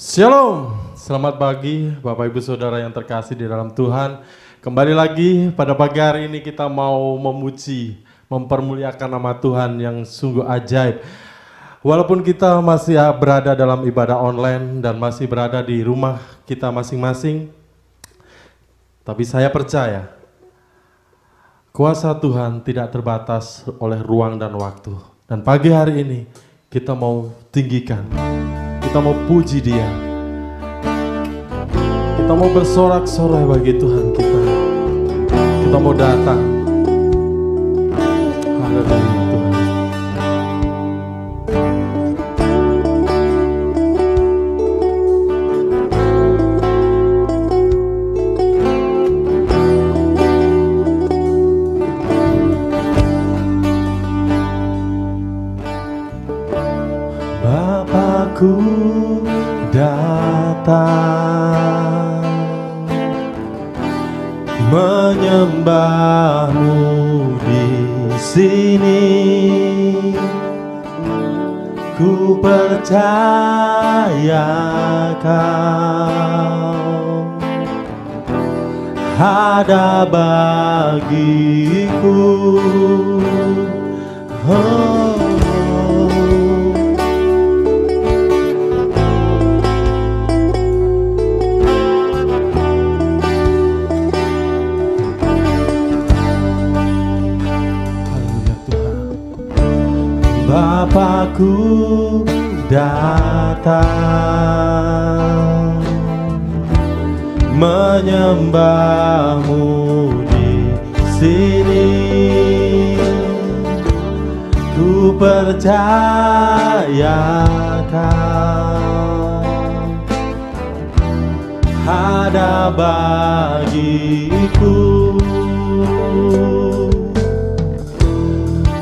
Shalom, selamat pagi Bapak Ibu Saudara yang terkasih di dalam Tuhan. Kembali lagi pada pagi hari ini kita mau memuji, mempermuliakan nama Tuhan yang sungguh ajaib. Walaupun kita masih berada dalam ibadah online dan masih berada di rumah kita masing-masing, tapi saya percaya kuasa Tuhan tidak terbatas oleh ruang dan waktu. Dan pagi hari ini kita mau tinggikan, kita mau puji Dia. Kita mau bersorak-sorai bagi Tuhan kita. Kita mau datang. Haleluya Tuhan. Bapakku datang menyembahmu di sini. Ku percaya Kau ada bagiku. Oh. Bapakku datang menyembahmu di sini. Ku percaya Kau ada bagiku.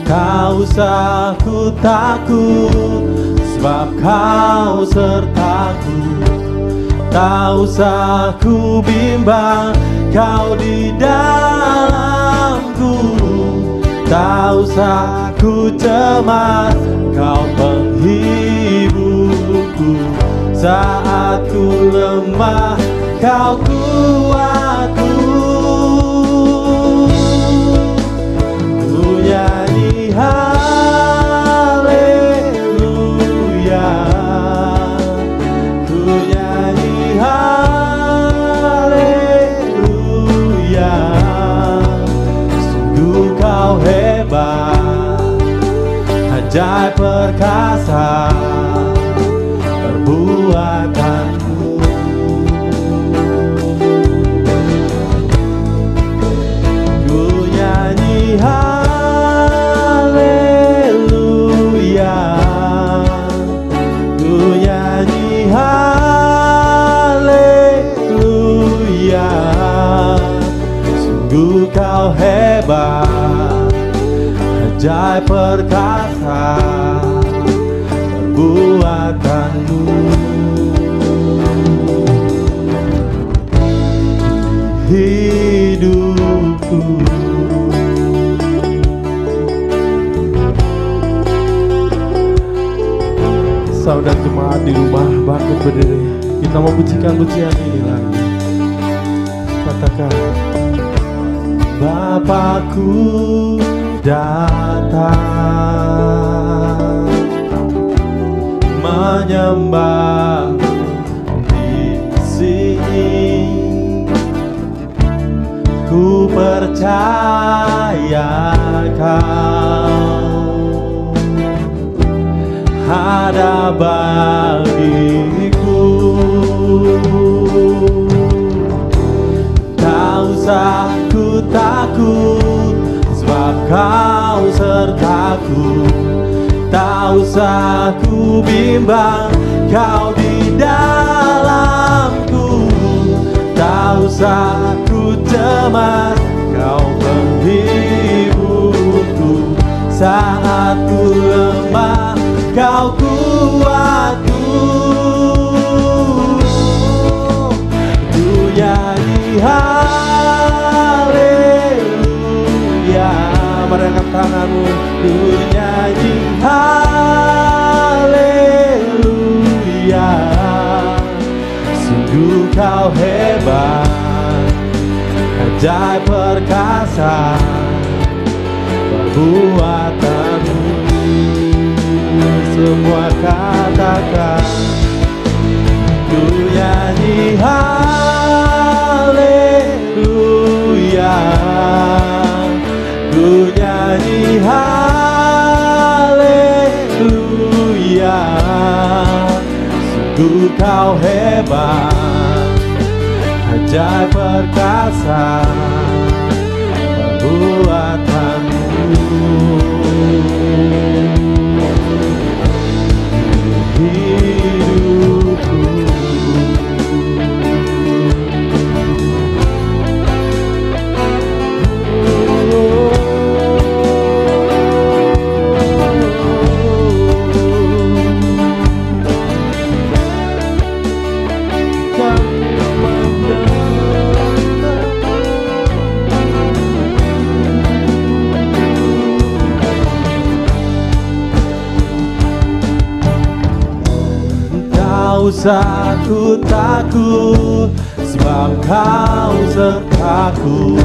Tak usah ku takut, sebab Kau sertaku. Tak usah ku bimbang, Kau di dalamku. Tak usah ku cemas, Kau penghiburku. Saat ku lemah, Kau kuatku. Haleluya, ku nyanyi haleluya. Sungguh Kau hebat, ajaib perkasa perbuatanmu. Ku nyanyi haleluya, sungguh Kau hebat, ajaib perkasa perbuatanmu. Hidupku saudara jemaat di rumah bangkit berdiri. Kita mau pujikan pujian ini lagi. Katakan, Bapakku datang menyembah di sini. Ku percaya Kau ada bagiku. Tak usah ku takut, sebab Kau sertaku. Tak usah ku bimbang, Kau di dalamku. Tak usah ku cemas, Kau penghiburku. Saat ku lemah, Kau kuatku. Ku nyanyi haleluya. Mari angkat tanganmu. Ku nyanyi haleluya. Kau hebat, ajaib perkasa perbuatanmu. Semua katakan, ku nyanyi haleluya, ku nyanyi haleluya. Sungguh kau hebat, ajaib perkasa perbuatanmu. Hidupku usah ku takut, sebab kau sertaku.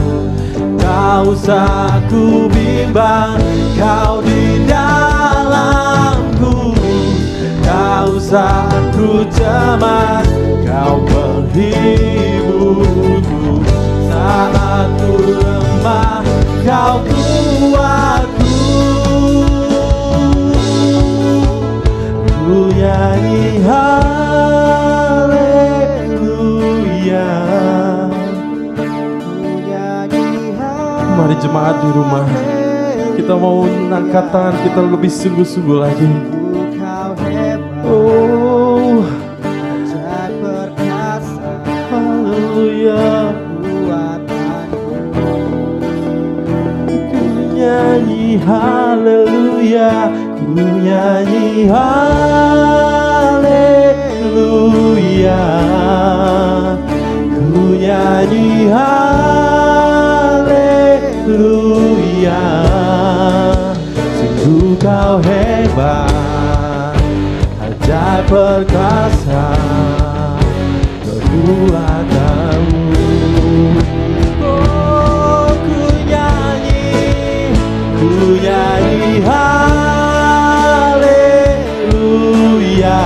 Kau usah ku bimbang, kau di dalamku. Kau usah ku cemas, kau penghiburku. Saat ku lemah, kau kuatku. Ku nyanyi mari jemaat di rumah, kita mau angkat tangan kita lebih sungguh-sungguh lagi. Oh, haleluya. Ku nyanyi haleluya, ku nyanyi haleluya, ku nyanyi haleluya. Sungguh kau hebat, ajaib perkasa perbuatanmu. Oh, ku nyanyi haleluya,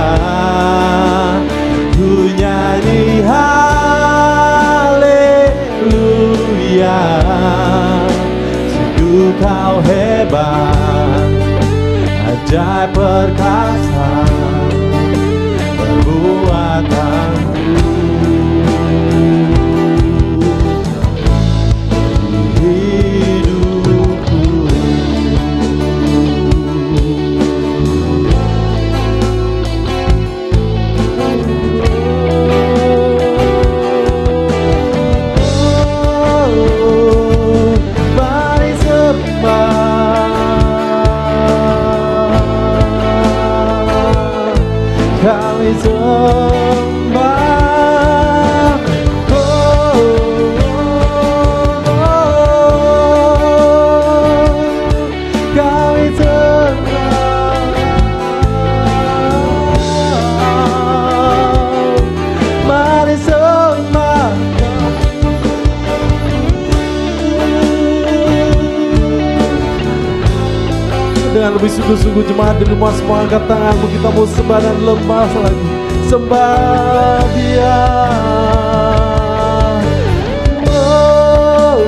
ku nyanyi haleluya. Sungguh kau hebat, ajaib perkasa perbuatanmu. Kami sembah, kami sembah, mari sembah. Dengan lebih sungguh-sungguh jemaat di rumah, semua angkat tanganmu, kita mau sembah dan lemas lagi. Sembah Dia. Oh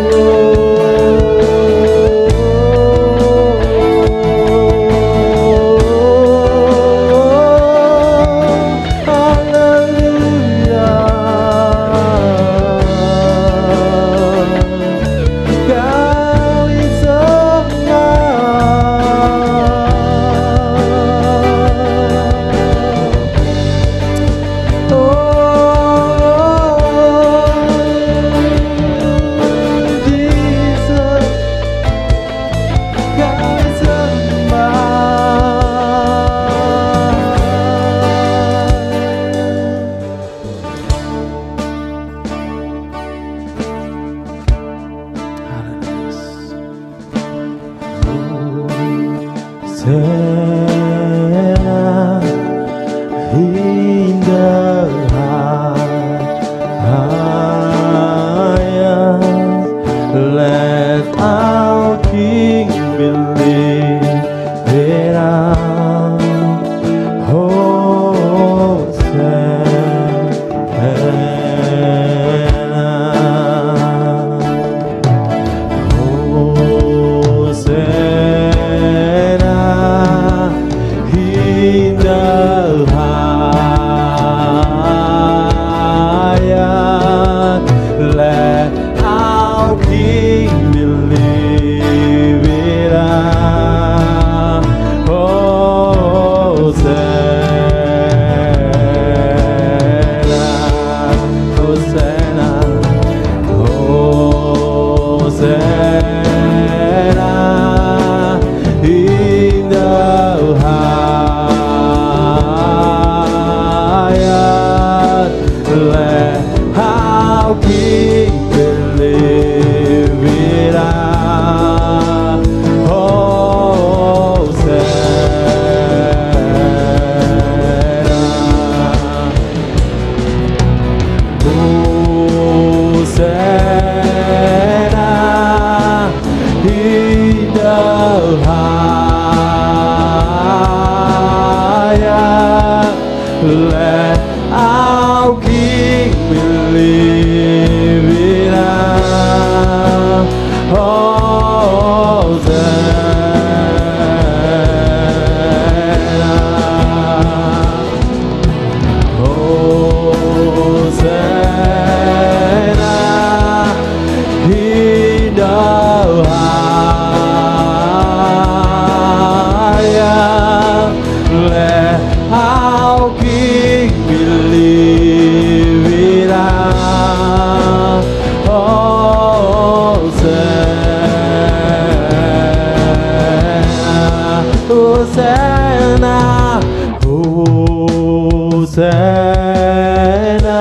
Hosanna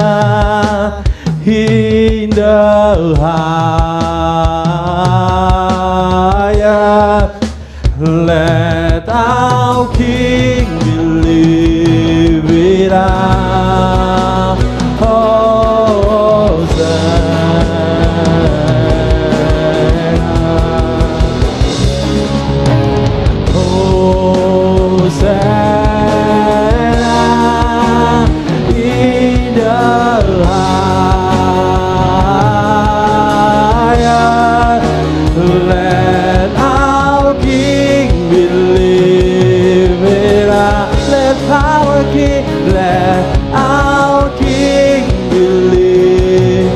in the highest. Let our King be lifted up. Hosanna in the highest. Let our King be lifted up. Let our King, let our King be lifted.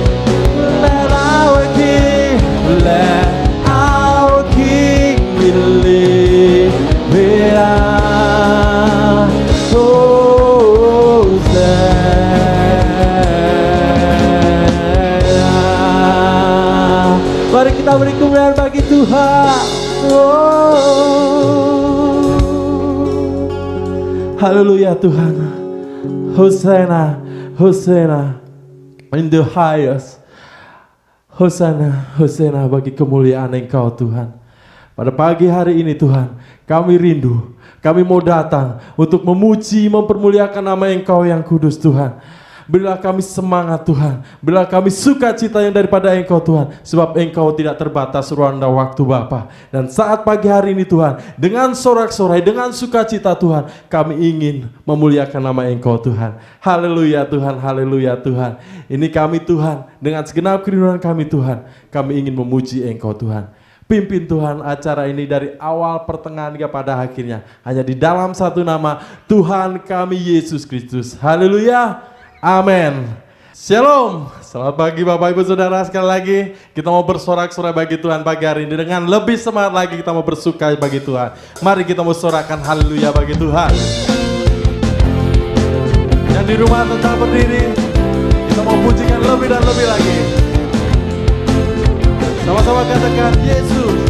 Let our King, let our King be lifted up. Hosanna. Mari kita beri kemuliaan bagi Tuhan. Haleluya Tuhan. Hosanna, Hosanna in the highest. Hosanna, Hosanna bagi kemuliaan Engkau Tuhan. Pada pagi hari ini Tuhan, kami rindu, kami mau datang untuk memuji, mempermuliakan nama Engkau yang kudus Tuhan. Berilah kami semangat Tuhan, berilah kami sukacita yang daripada Engkau Tuhan, sebab Engkau tidak terbatas ruang dan waktu Bapa. Dan saat pagi hari ini Tuhan, dengan sorak-sorai, dengan sukacita Tuhan, kami ingin memuliakan nama Engkau Tuhan. Haleluya Tuhan, haleluya Tuhan. Ini kami Tuhan, dengan segenap kerinduan kami Tuhan, kami ingin memuji Engkau Tuhan. Pimpin Tuhan acara ini dari awal, pertengahan hingga pada akhirnya, hanya di dalam satu nama, Tuhan kami Yesus Kristus. Haleluya. Amin. Shalom. Selamat pagi Bapak Ibu Saudara. Sekali lagi kita mau bersorak-sorai bagi Tuhan pagi hari ini. Dengan lebih semangat lagi kita mau bersuka bagi Tuhan. Mari kita mau sorakan haleluya bagi Tuhan. Yang di rumah tetap berdiri. Kita mau pujikan lebih dan lebih lagi. Sama-sama katakan Yesus.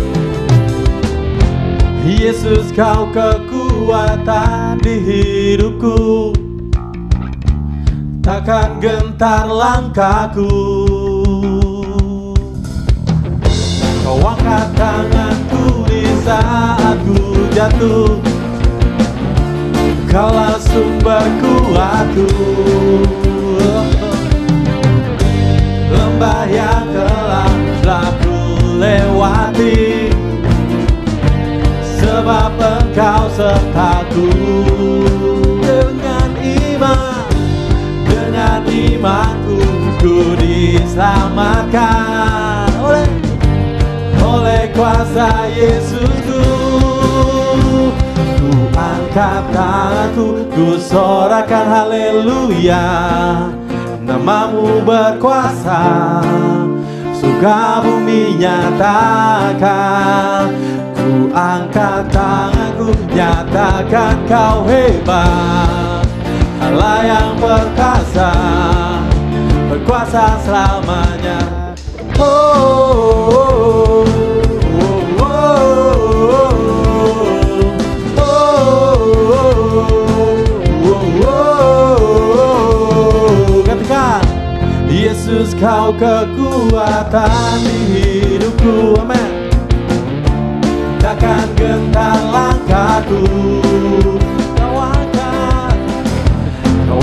Yesus kau kekuatan di hidupku. Takkan gentar langkahku. Kau angkat tanganku di saat ku jatuh. Kaulah sumber kuatku. Lembah yang telah ku lewati, sebab Engkau sertaku. Dengan iman, dengan imanku ku diselamatkan oleh kuasa Yesusku. Ku angkat tanganku, ku sorakan haleluya. Namamu berkuasa, surga bumi nyatakan. Ku angkat tanganku, nyatakan kau hebat. Allah yang perkasa, berkuasa selamanya. Oh, oh, oh, oh, oh. Katakan, Yesus kau kekuatan di hidupku. Amin. Takkan gentar langkahku. Kau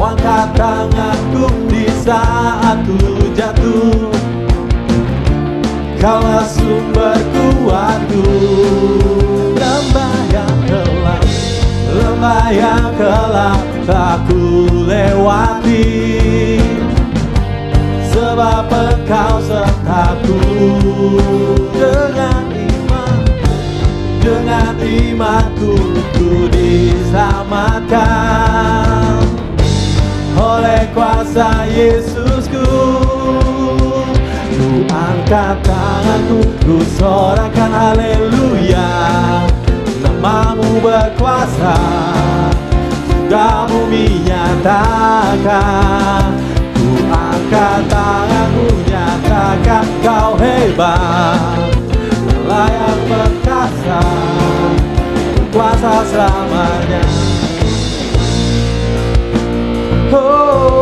angkat tanganku di saat ku jatuh. Kaulah sumber kuatku. Lembah yang gelap tak ku lewati, sebab Engkau sertaku. Dengan imanku ku diselamatkan oleh kuasa Yesusku. Ku angkat tanganku, ku sorakan haleluya. Namamu berkuasa, surga bumi nyatakan. Ku angkat tanganku, nyatakan kau hebat. Allah yang perkasa, kuasa selamanya. Oh.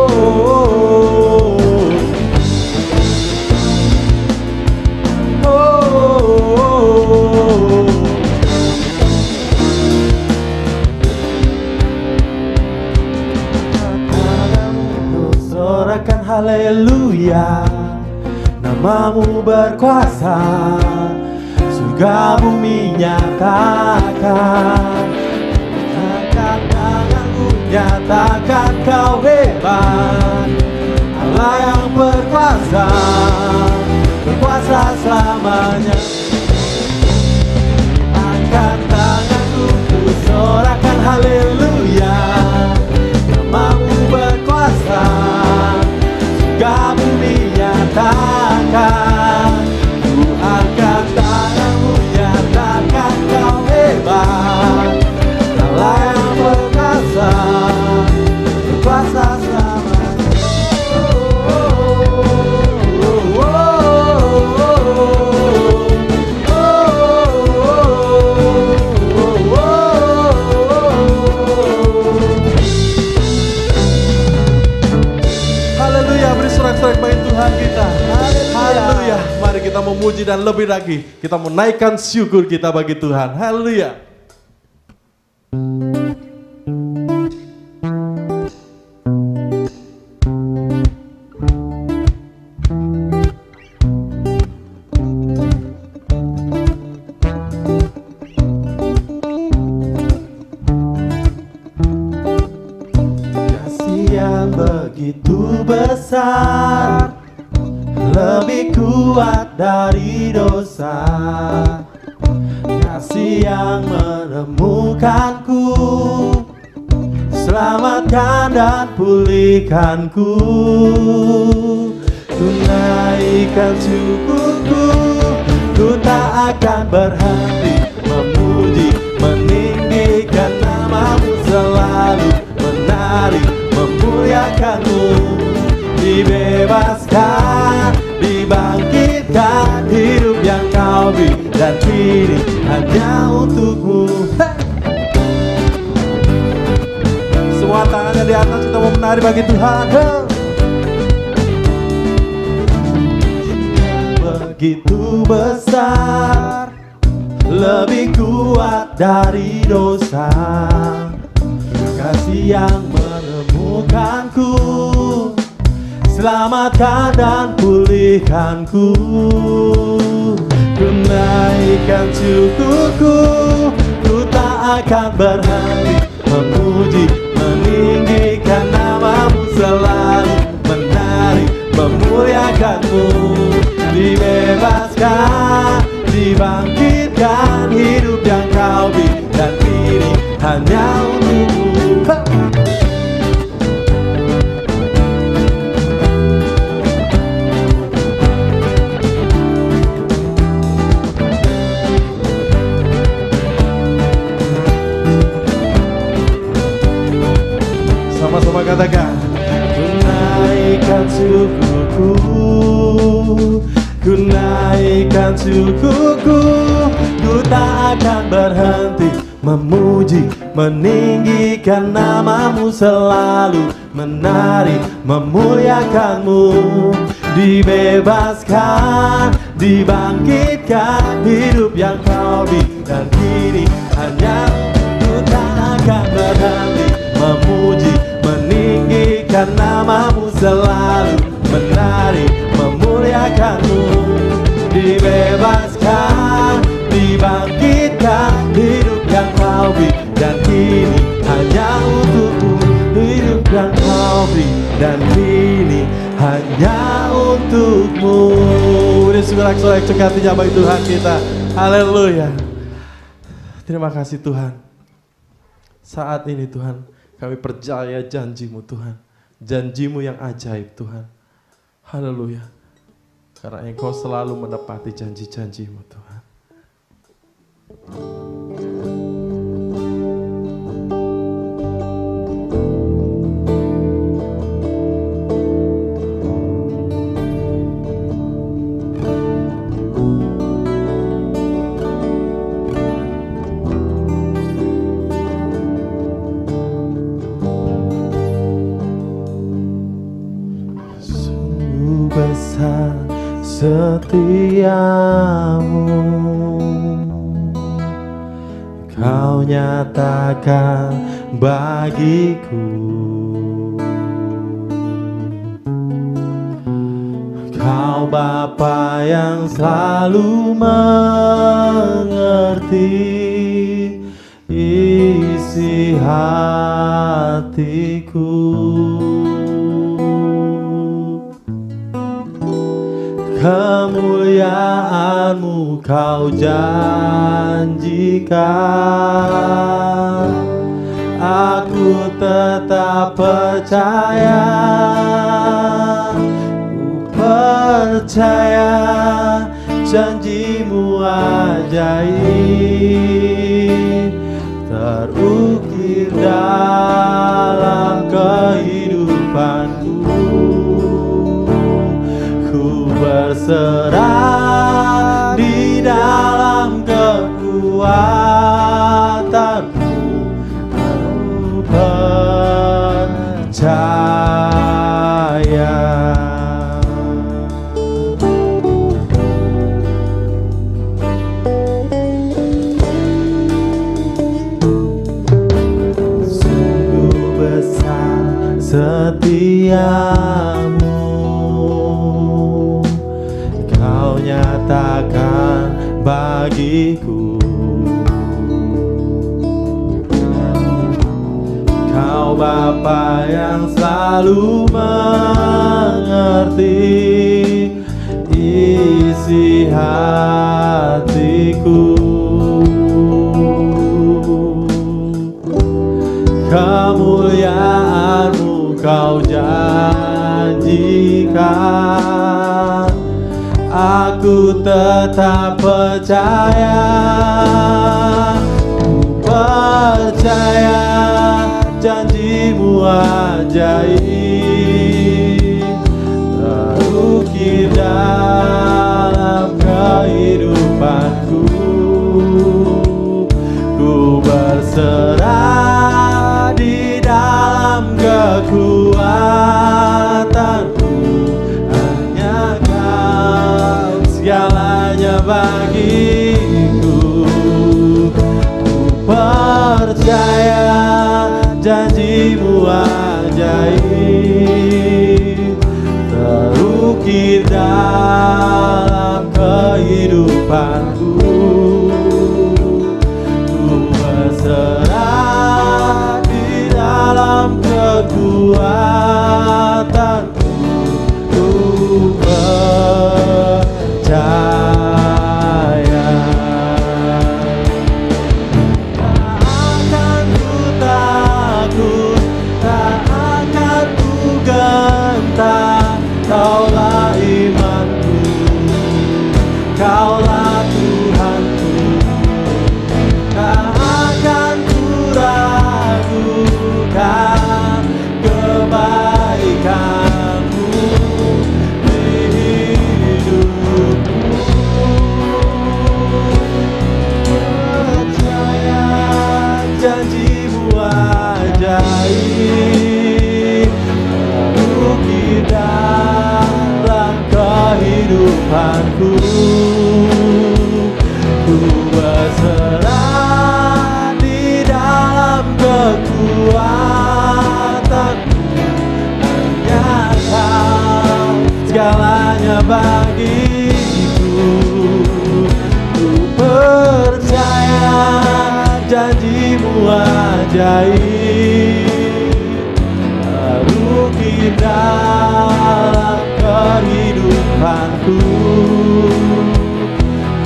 sorakan haleluya. Namamu berkuasa, surga bumi nyatakan. Angkat tanganmu, nyatakan kau hebat. Allah yang berkuasa, berkuasa selamanya. Angkat tanganku, ku sorakan haleluya. Namamu berkuasa, surga bumi nyatakan. Ku angkat tanganmu, nyatakan kau hebat. Allah yang berkuasa, berkuasa selamanya. Haleluya, beri sorak-sorak bagi Tuhan kita. Haleluya. Mari kita memuji dan lebih lagi kita menaikkan syukur kita bagi Tuhan. Haleluya. Kasih yang begitu besar, lebih kuat dari dosa. Kasih yang menemukanku, selamatkan dan pulihkanku. Tunaikan syukurku, ku tak akan berhenti memuji, meninggikan namamu selalu, menari, memuliakanmu. Dibebaskan, dibangkitkan, hidup yang kau beri dan kini hanya untukmu. Semua tangannya di atas, kita mau menari bagi Tuhan. Begitu besar, lebih kuat dari dosa. Kasih yang menemukanku, selamatkan dan pulihkanku. Tunaikan syukurku, ku tak akan berhenti memuji, meninggikan namamu selalu, menari, memuliakanmu. Dibebaskan, dibangkitkan, hidup yang kau beri dan kini hanya untukmu. Sama-sama katakan, tunaikan syukurku, ku naikkan syukurku, ku tak akan berhenti memuji, meninggikan namamu selalu, menari, memuliakanmu. Dibebaskan, dibangkitkan, hidup yang kau beri dan kini hanya ku tak akan berhenti memuji, meninggikan namamu selalu, menari, memuliakanmu. Dibebaskan, dibangkitkan, hidup yang kau beri dan kini hanya untukmu. Hidup yang kau beri dan kini hanya untukmu. Udah sorak-sorak cekatinya bagi Tuhan kita. Haleluya. Terima kasih Tuhan. Saat ini Tuhan, kami percaya janji-Mu Tuhan. Janji-Mu yang ajaib Tuhan. Haleluya. Karena Engkau selalu menepati janji-janji-Mu Tuhan. Besar setiamu, Kau nyatakan bagiku. Kau Bapa yang selalu mengerti isi hatiku. Kemuliaan-Mu Kau janjikan, aku tetap percaya. Ku percaya janji-Mu ajaib terukir dalam kehidupanku. Berserah di dalam kekuatan-Mu, aku percaya. Sungguh besar setia-Mu, nyatakan bagiku. Kau Bapa yang selalu mengerti isi hatiku. Kemuliaan-Mu Kau janjikan, aku tetap percaya. Ku percaya janji-Mu ajaib terukir dalam kehidupanku. Ku berserah di dalam kekuatan-Mu, hanya Kau segalanya bagiku. Ku percaya janji-Mu ajaib terukir dalam kehidupanku. Ku berserah di dalam kekuatan-Mu, ku percaya. Tak akan ku takut, tak akan ku gentar. Kaulah imanku, Kaulah Tuhanku. Tak akan ku ragukan kebaikan-Mu di hidupku. Percaya janji-Mu ajaib terukir dalam kehidupanku. Ku berserah di dalam kekuatan-Mu, hanya Kau segalanya bagiku. Ku percaya janji-Mu ajaib terukir dalam kehidupanku.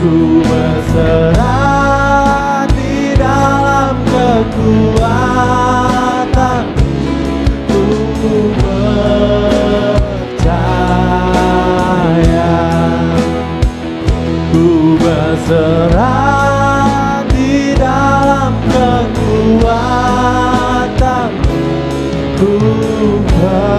Ku berserah di dalam kekuatan-Mu, ku percaya. Ku berserah di dalam kekuatan-Mu, ku percaya.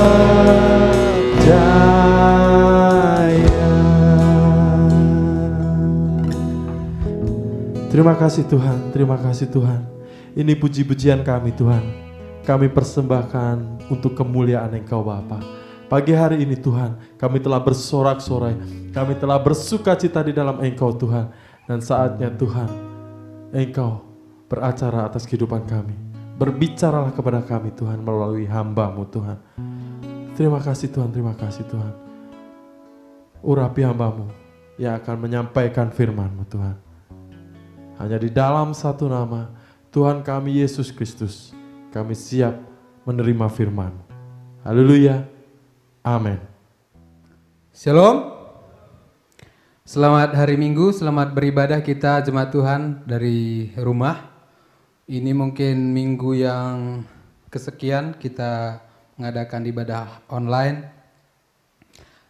Terima kasih Tuhan, terima kasih Tuhan. Ini puji-pujian kami Tuhan. Kami persembahkan untuk kemuliaan Engkau Bapa. Pagi hari ini Tuhan, kami telah bersorak-sorai, kami telah bersukacita di dalam Engkau Tuhan. Dan saatnya Tuhan, Engkau beracara atas kehidupan kami. Berbicaralah kepada kami Tuhan melalui hamba-Mu Tuhan. Terima kasih Tuhan, terima kasih Tuhan. urapi hamba-Mu yang akan menyampaikan firman-Mu Tuhan. Hanya di dalam satu nama, Tuhan kami Yesus Kristus, kami siap menerima firman-Mu. Haleluya. Amin. Shalom. Selamat hari Minggu, selamat beribadah kita jemaat Tuhan dari rumah. Ini mungkin minggu yang kesekian kita mengadakan ibadah online.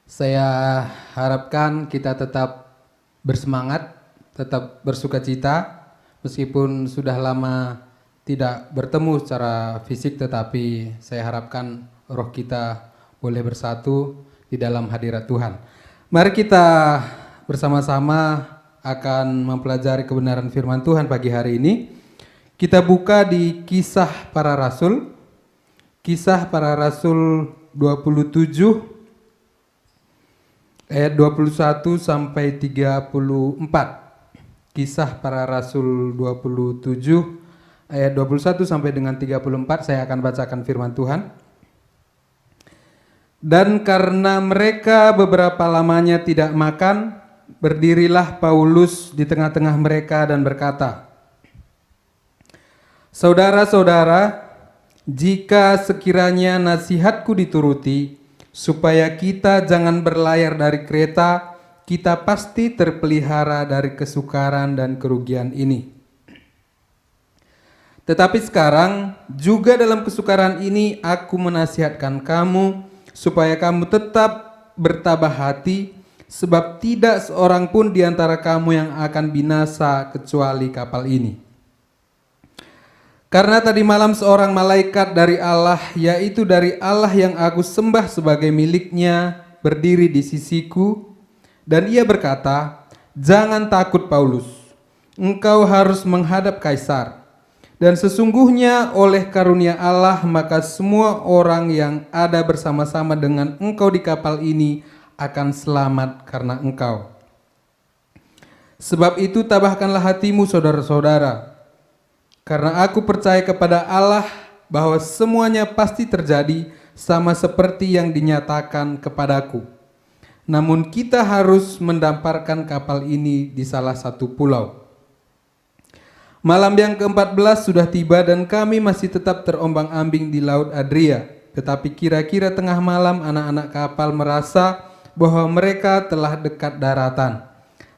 Saya harapkan kita tetap bersemangat, tetap bersuka cita, meskipun sudah lama tidak bertemu secara fisik, tetapi saya harapkan roh kita boleh bersatu di dalam hadirat Tuhan. Mari kita bersama-sama akan mempelajari kebenaran firman Tuhan pagi hari ini. Kita buka di Kisah Para Rasul, Kisah Para Rasul 27 ayat 21 sampai 34. Kisah Para Rasul 27 ayat 21 sampai dengan 34, saya akan bacakan firman Tuhan. Dan karena mereka beberapa lamanya tidak makan, berdirilah Paulus di tengah-tengah mereka dan berkata, "Saudara-saudara, jika sekiranya nasihatku dituruti, supaya kita jangan berlayar dari kereta, kita pasti terpelihara dari kesukaran dan kerugian ini. Tetapi sekarang, juga dalam kesukaran ini aku menasihatkan kamu, supaya kamu tetap bertabah hati, sebab tidak seorang pun di antara kamu yang akan binasa kecuali kapal ini. Karena tadi malam seorang malaikat dari Allah, yaitu dari Allah yang aku sembah sebagai miliknya, berdiri di sisiku, dan ia berkata, 'Jangan takut Paulus, engkau harus menghadap Kaisar. Dan sesungguhnya oleh karunia Allah maka semua orang yang ada bersama-sama dengan engkau di kapal ini akan selamat karena engkau. Sebab itu tabahkanlah hatimu saudara-saudara, karena aku percaya kepada Allah bahwa semuanya pasti terjadi sama seperti yang dinyatakan kepadaku. Namun kita harus mendamparkan kapal ini di salah satu pulau.' Malam yang ke-14 sudah tiba dan kami masih tetap terombang-ambing di Laut Adria. Tetapi kira-kira tengah malam anak-anak kapal merasa bahwa mereka telah dekat daratan.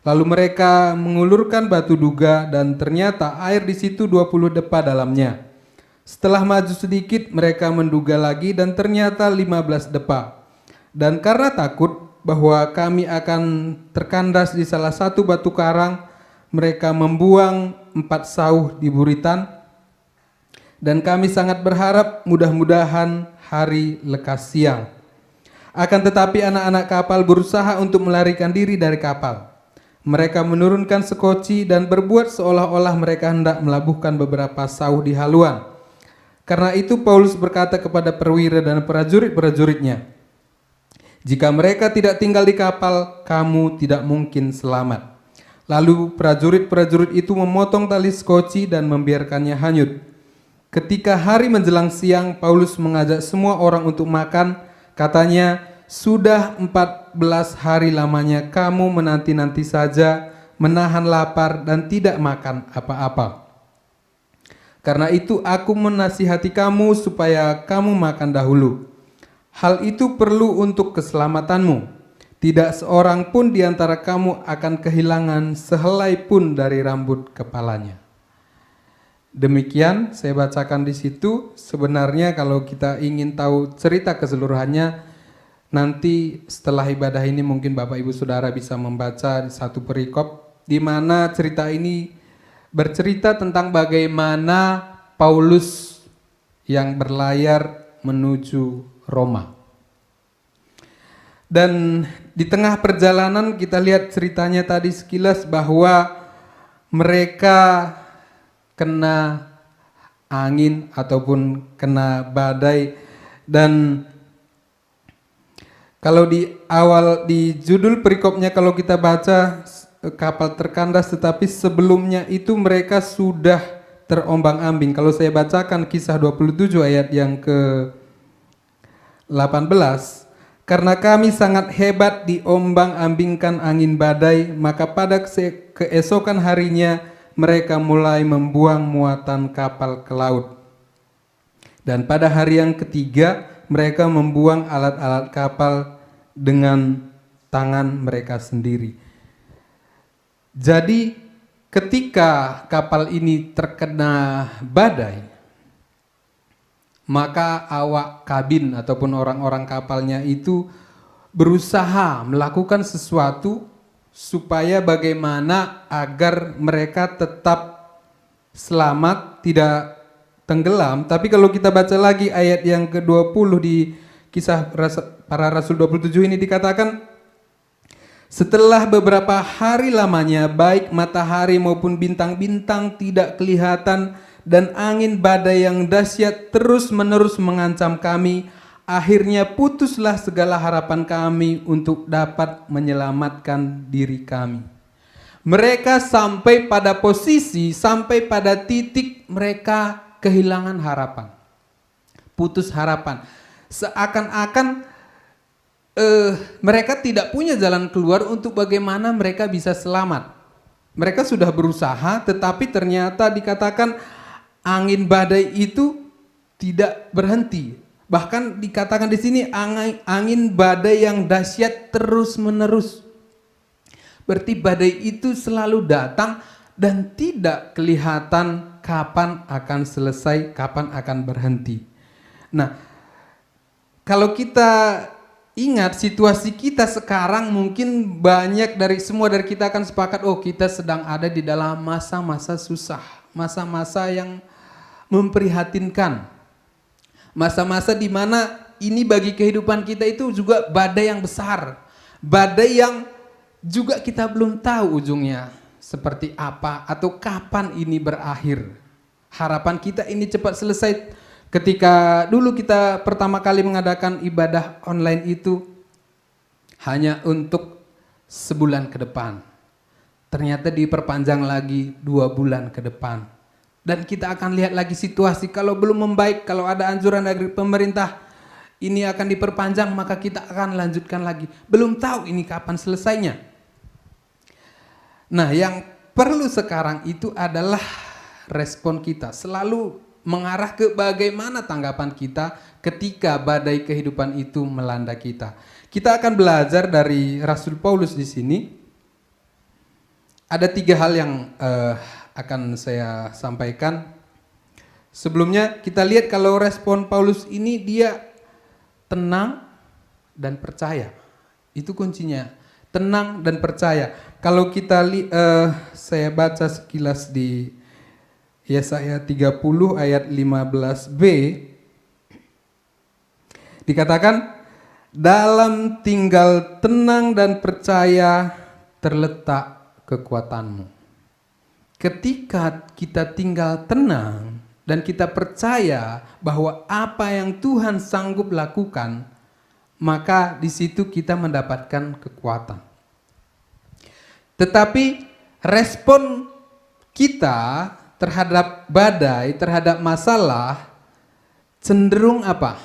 Lalu mereka mengulurkan batu duga dan ternyata air di situ 20 depa dalamnya. Setelah maju sedikit mereka menduga lagi dan ternyata 15 depa. Dan karena takut bahwa kami akan terkandas di salah satu batu karang, mereka membuang 4 sauh di buritan, dan kami sangat berharap mudah-mudahan hari lekas siang. Akan tetapi anak-anak kapal berusaha untuk melarikan diri dari kapal. Mereka menurunkan sekoci dan berbuat seolah-olah mereka hendak melabuhkan beberapa sauh di haluan. Karena itu Paulus berkata kepada perwira dan prajurit-prajuritnya, 'Jika mereka tidak tinggal di kapal, kamu tidak mungkin selamat.' Lalu prajurit-prajurit itu memotong tali skoci dan membiarkannya hanyut. Ketika hari menjelang siang, Paulus mengajak semua orang untuk makan. Katanya, 'Sudah 14 hari lamanya kamu menanti-nanti saja, menahan lapar dan tidak makan apa-apa. Karena itu aku menasihati kamu supaya kamu makan dahulu. Hal itu perlu untuk keselamatanmu. Tidak seorang pun di antara kamu akan kehilangan sehelai pun dari rambut kepalanya.' Demikian saya bacakan di situ. Sebenarnya kalau kita ingin tahu cerita keseluruhannya, nanti setelah ibadah ini mungkin Bapak Ibu Saudara bisa membaca satu perikop di mana cerita ini bercerita tentang bagaimana Paulus yang berlayar menuju Roma. Dan di tengah perjalanan kita lihat ceritanya tadi sekilas bahwa mereka kena angin ataupun kena badai. Dan kalau di awal di judul perikopnya kalau kita baca kapal terkandas, tetapi sebelumnya itu mereka sudah terombang-ambing. Kalau saya bacakan kisah 27 ayat yang ke 18, Karena kami sangat hebat diombang-ambingkan angin badai, maka pada keesokan harinya mereka mulai membuang muatan kapal ke laut. Dan pada hari yang ketiga mereka membuang alat-alat kapal dengan tangan mereka sendiri. Jadi ketika kapal ini terkena badai, maka awak kabin ataupun orang-orang kapalnya itu berusaha melakukan sesuatu supaya bagaimana agar mereka tetap selamat, tidak tenggelam. Tapi kalau kita baca lagi ayat yang ke-20 di Kisah Para Rasul 27 ini dikatakan, setelah beberapa hari lamanya baik matahari maupun bintang-bintang tidak kelihatan dan angin badai yang dahsyat terus-menerus mengancam kami, akhirnya putuslah segala harapan kami untuk dapat menyelamatkan diri kami. Mereka sampai pada posisi, sampai pada titik mereka kehilangan harapan, putus harapan, seakan-akan mereka tidak punya jalan keluar untuk bagaimana mereka bisa selamat. Mereka sudah berusaha, tetapi ternyata dikatakan angin badai itu tidak berhenti. Bahkan dikatakan di sini angin badai yang dahsyat terus-menerus. Berarti badai itu selalu datang dan tidak kelihatan kapan akan selesai, kapan akan berhenti. Nah, kalau kita ingat situasi kita sekarang, mungkin banyak semua dari kita akan sepakat, oh kita sedang ada di dalam masa-masa susah, masa-masa yang memprihatinkan, masa-masa di mana ini bagi kehidupan kita itu juga badai yang besar, badai yang juga kita belum tahu ujungnya seperti apa atau kapan ini berakhir. Harapan kita ini cepat selesai. Ketika dulu kita pertama kali mengadakan ibadah online itu hanya untuk sebulan ke depan, ternyata diperpanjang lagi 2 bulan ke depan. Dan kita akan lihat lagi situasi, kalau belum membaik, kalau ada anjuran dari pemerintah ini akan diperpanjang, maka kita akan lanjutkan lagi. Belum tahu ini kapan selesainya. Nah, yang perlu sekarang itu adalah respon kita, selalu mengarah ke bagaimana tanggapan kita ketika badai kehidupan itu melanda kita. Kita akan belajar dari Rasul Paulus di sini. Ada 3 hal yang akan saya sampaikan. Sebelumnya kita lihat kalau respon Paulus ini dia tenang dan percaya. Itu kuncinya, tenang dan percaya. Kalau kita saya baca sekilas di Yesaya 30 ayat 15b, dikatakan, dalam tinggal tenang dan percaya terletak kekuatanmu. Ketika kita tinggal tenang dan kita percaya bahwa apa yang Tuhan sanggup lakukan, maka di situ kita mendapatkan kekuatan. Tetapi respon kita terhadap badai, terhadap masalah cenderung apa?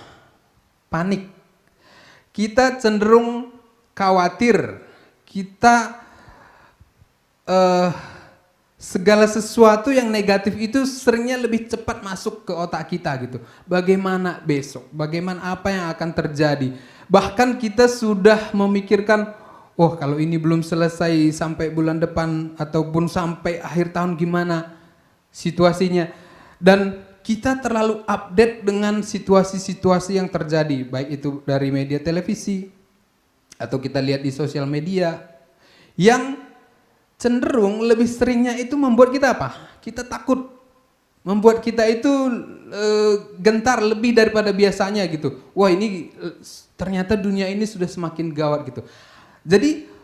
Panik. Kita cenderung khawatir. Kita segala sesuatu yang negatif itu seringnya lebih cepat masuk ke otak kita gitu. Bagaimana besok? Bagaimana apa yang akan terjadi? Bahkan kita sudah memikirkan, oh kalau ini belum selesai sampai bulan depan ataupun sampai akhir tahun gimana situasinya. Dan kita terlalu update dengan situasi-situasi yang terjadi, baik itu dari media televisi atau kita lihat di sosial media, yang cenderung lebih seringnya itu membuat kita apa? Kita takut, membuat kita itu gentar lebih daripada biasanya gitu. Wah ini ternyata dunia ini sudah semakin gawat gitu. Jadi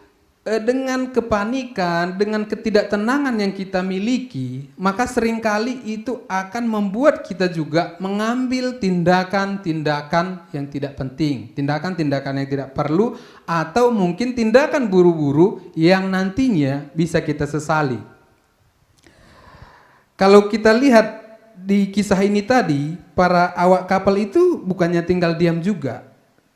dengan kepanikan, dengan ketidaktenangan yang kita miliki, maka seringkali itu akan membuat kita juga mengambil tindakan-tindakan yang tidak penting, tindakan-tindakan yang tidak perlu, atau mungkin tindakan buru-buru yang nantinya bisa kita sesali. Kalau kita lihat di kisah ini tadi, para awak kapal itu bukannya tinggal diam juga,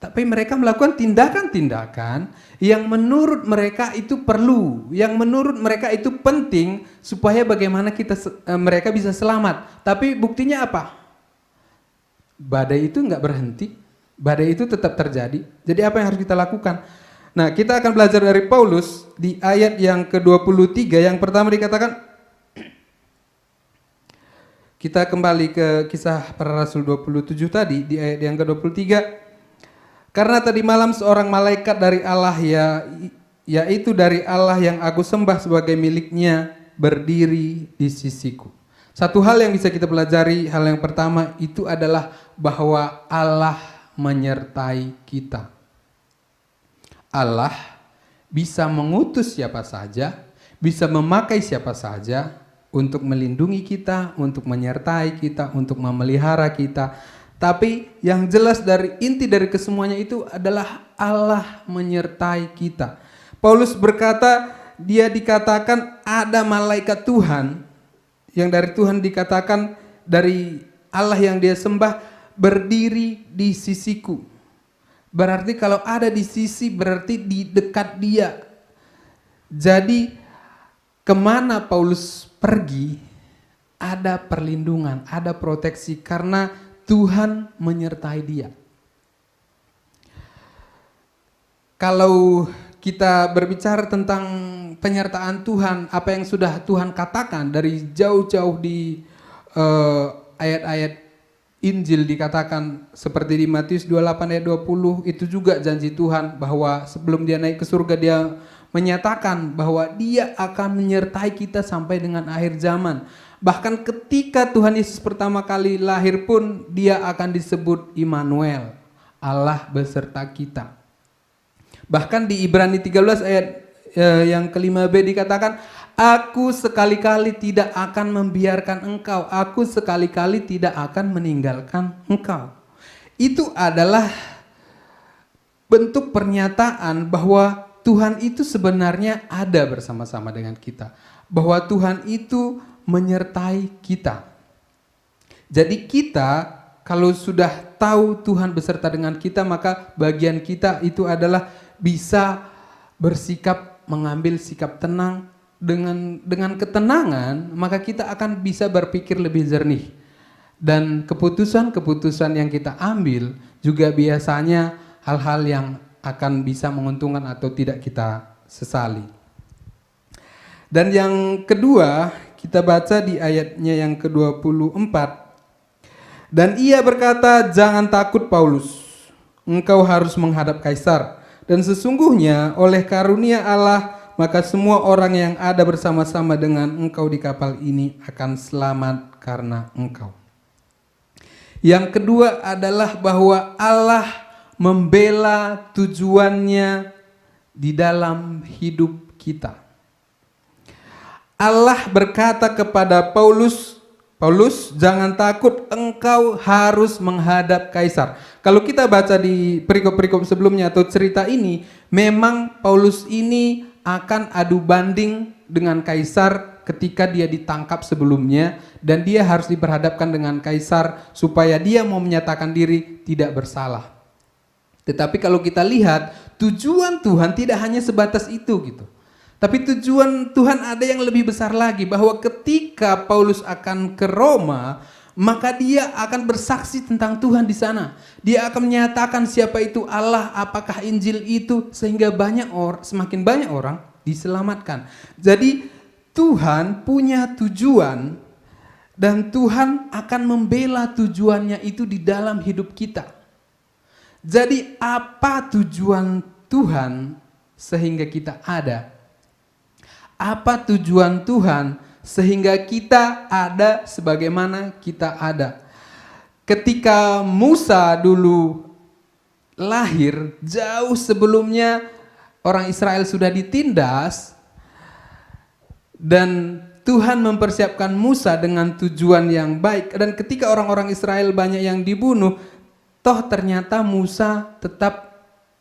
Tapi mereka melakukan tindakan-tindakan yang menurut mereka itu perlu, yang menurut mereka itu penting supaya bagaimana mereka bisa selamat. Tapi buktinya apa? Badai itu nggak berhenti, badai itu tetap terjadi. Jadi apa yang harus kita lakukan? Nah, kita akan belajar dari Paulus di ayat yang ke-23. Yang pertama dikatakan, kita kembali ke Kisah Para Rasul 27 tadi, di ayat yang ke-23. Karena tadi malam seorang malaikat dari Allah, yaitu dari Allah yang aku sembah sebagai miliknya, berdiri di sisiku. Satu hal yang bisa kita pelajari, hal yang pertama itu adalah bahwa Allah menyertai kita. Allah bisa mengutus siapa saja, bisa memakai siapa saja untuk melindungi kita, untuk menyertai kita, untuk memelihara kita. Tapi yang jelas inti dari kesemuanya itu adalah Allah menyertai kita. Paulus berkata, dia dikatakan ada malaikat Tuhan, yang dari Tuhan dikatakan dari Allah yang dia sembah, berdiri di sisiku. Berarti kalau ada di sisi berarti di dekat dia. Jadi kemana Paulus pergi ada perlindungan, ada proteksi karena Tuhan menyertai dia. Kalau kita berbicara tentang penyertaan Tuhan, apa yang sudah Tuhan katakan dari jauh-jauh di ayat-ayat Injil dikatakan seperti di Matius 28 ayat 20, itu juga janji Tuhan bahwa sebelum dia naik ke surga dia menyatakan bahwa dia akan menyertai kita sampai dengan akhir zaman. Bahkan ketika Tuhan Yesus pertama kali lahir pun dia akan disebut Immanuel, Allah beserta kita. Bahkan di Ibrani 13 ayat yang ke-5b dikatakan, aku sekali-kali tidak akan membiarkan engkau, aku sekali-kali tidak akan meninggalkan engkau. Itu adalah bentuk pernyataan bahwa Tuhan itu sebenarnya ada bersama-sama dengan kita. Bahwa Tuhan itu menyertai kita. Jadi kita kalau sudah tahu Tuhan beserta dengan kita, maka bagian kita itu adalah bisa bersikap, mengambil sikap tenang. Dengan ketenangan, maka kita akan bisa berpikir lebih jernih. Dan keputusan-keputusan yang kita ambil juga biasanya hal-hal yang akan bisa menguntungkan atau tidak kita sesali. Dan yang kedua, kita baca di ayatnya yang ke-24. Dan ia berkata, jangan takut Paulus, engkau harus menghadap Kaisar. Dan sesungguhnya oleh karunia Allah, maka semua orang yang ada bersama-sama dengan engkau di kapal ini akan selamat karena engkau. Yang kedua adalah bahwa Allah membela tujuannya di dalam hidup kita. Allah berkata kepada Paulus, Paulus, jangan takut, engkau harus menghadap Kaisar. Kalau kita baca di perikop-perikop sebelumnya atau cerita ini, memang Paulus ini akan adu banding dengan Kaisar ketika dia ditangkap sebelumnya, dan dia harus diperhadapkan dengan Kaisar supaya dia mau menyatakan diri tidak bersalah. Tetapi kalau kita lihat, tujuan Tuhan tidak hanya sebatas itu gitu. Tapi tujuan Tuhan ada yang lebih besar lagi, bahwa ketika Paulus akan ke Roma, maka dia akan bersaksi tentang Tuhan di sana. Dia akan menyatakan siapa itu Allah, apakah Injil itu, sehingga semakin banyak orang diselamatkan. Jadi Tuhan punya tujuan, dan Tuhan akan membela tujuannya itu di dalam hidup kita. Jadi apa tujuan Tuhan sehingga kita ada? Apa tujuan Tuhan sehingga kita ada sebagaimana kita ada? Ketika Musa dulu lahir, jauh sebelumnya orang Israel sudah ditindas, dan Tuhan mempersiapkan Musa dengan tujuan yang baik. Dan ketika orang-orang Israel banyak yang dibunuh, toh ternyata Musa tetap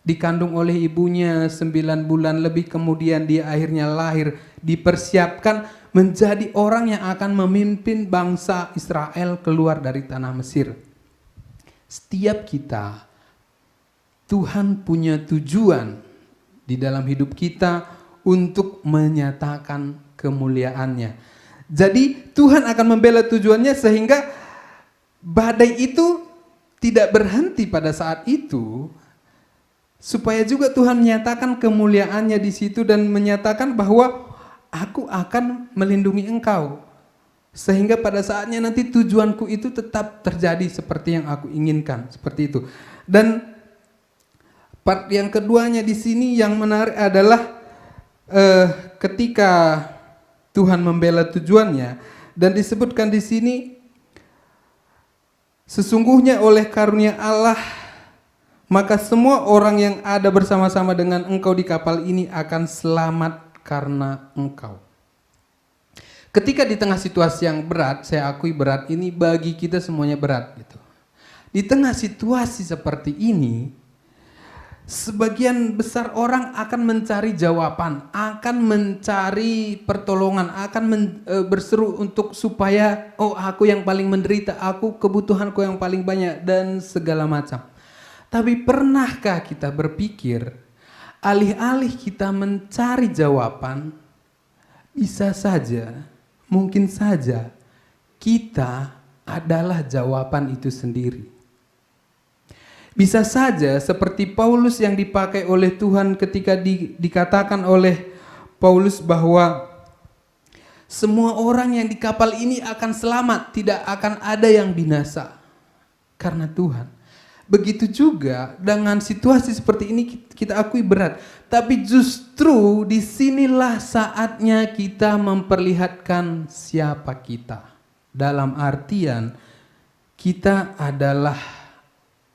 dikandung oleh ibunya 9 bulan lebih, kemudian dia akhirnya lahir, dipersiapkan menjadi orang yang akan memimpin bangsa Israel keluar dari tanah Mesir. Setiap kita Tuhan punya tujuan di dalam hidup kita untuk menyatakan kemuliaannya. Jadi Tuhan akan membela tujuannya sehingga badai itu tidak berhenti pada saat itu, supaya juga Tuhan menyatakan kemuliaannya di situ dan menyatakan bahwa aku akan melindungi engkau. Sehingga pada saatnya nanti tujuanku itu tetap terjadi seperti yang aku inginkan, seperti itu. Dan part yang keduanya di sini yang menarik adalah ketika Tuhan membela tujuannya, dan disebutkan di sini, sesungguhnya oleh karunia Allah maka semua orang yang ada bersama-sama dengan engkau di kapal ini akan selamat karena engkau. Ketika di tengah situasi yang berat, saya akui berat ini bagi kita semuanya berat gitu. Di tengah situasi seperti ini, sebagian besar orang akan mencari jawaban, akan mencari pertolongan, akan berseru untuk supaya aku yang paling menderita, aku kebutuhanku yang paling banyak dan segala macam. Tapi pernahkah kita berpikir, alih-alih kita mencari jawaban, bisa saja, mungkin saja kita adalah jawaban itu sendiri. Bisa saja seperti Paulus yang dipakai oleh Tuhan ketika dikatakan oleh Paulus bahwa semua orang yang di kapal ini akan selamat, tidak akan ada yang binasa karena Tuhan. Begitu juga dengan situasi seperti ini kita akui berat, tapi justru disinilah saatnya kita memperlihatkan siapa kita. Dalam artian kita adalah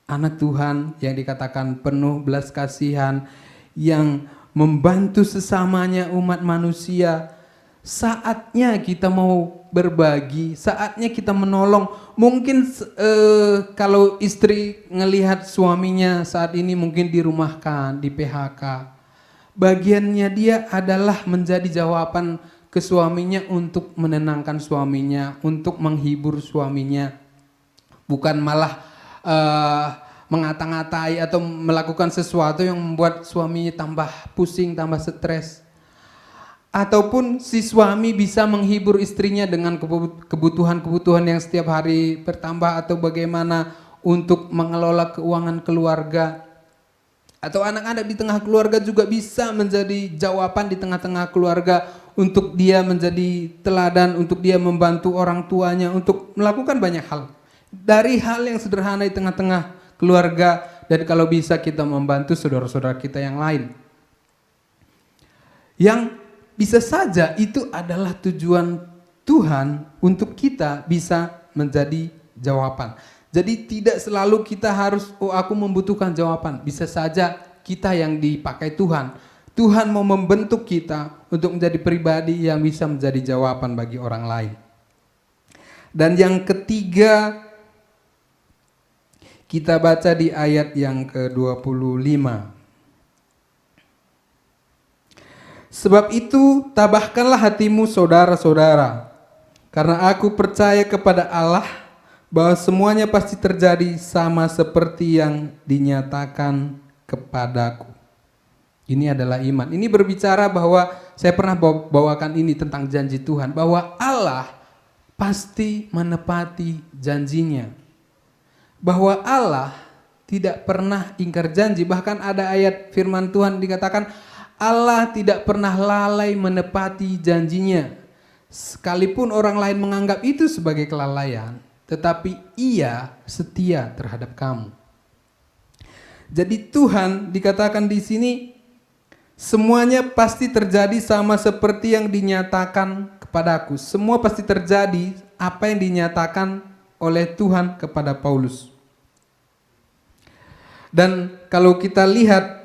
anak Tuhan yang dikatakan penuh belas kasihan, yang membantu sesamanya umat manusia. Saatnya kita mau berbagi, saatnya kita menolong. Mungkin kalau istri ngelihat suaminya saat ini mungkin dirumahkan, di PHK, bagiannya dia adalah menjadi jawaban ke suaminya untuk menenangkan suaminya, untuk menghibur suaminya, bukan malah mengata-ngatai atau melakukan sesuatu yang membuat suaminya tambah pusing, tambah stres. Ataupun si suami bisa menghibur istrinya dengan kebutuhan-kebutuhan yang setiap hari bertambah, atau bagaimana untuk mengelola keuangan keluarga. Atau anak-anak di tengah keluarga juga bisa menjadi jawaban di tengah-tengah keluarga, untuk dia menjadi teladan, untuk dia membantu orang tuanya, untuk melakukan banyak hal. Dari hal yang sederhana di tengah-tengah keluarga, dan kalau bisa kita membantu saudara-saudara kita yang lain. Yang bisa saja itu adalah tujuan Tuhan untuk kita bisa menjadi jawaban. Jadi tidak selalu kita harus, aku membutuhkan jawaban. Bisa saja kita yang dipakai Tuhan. Tuhan mau membentuk kita untuk menjadi pribadi yang bisa menjadi jawaban bagi orang lain. Dan yang ketiga, kita baca di ayat yang ke-25. Sebab itu tabahkanlah hatimu saudara-saudara, karena aku percaya kepada Allah bahwa semuanya pasti terjadi sama seperti yang dinyatakan kepadaku. Ini adalah iman. Ini berbicara bahwa saya pernah bawakan ini tentang janji Tuhan, bahwa Allah pasti menepati janjinya. Bahwa Allah tidak pernah ingkar janji. Bahkan ada ayat firman Tuhan dikatakan Allah tidak pernah lalai menepati janjinya. Sekalipun orang lain menganggap itu sebagai kelalaian, tetapi Ia setia terhadap kamu. Jadi Tuhan dikatakan di sini semuanya pasti terjadi sama seperti yang dinyatakan kepadaku. Semua pasti terjadi apa yang dinyatakan oleh Tuhan kepada Paulus. Dan kalau kita lihat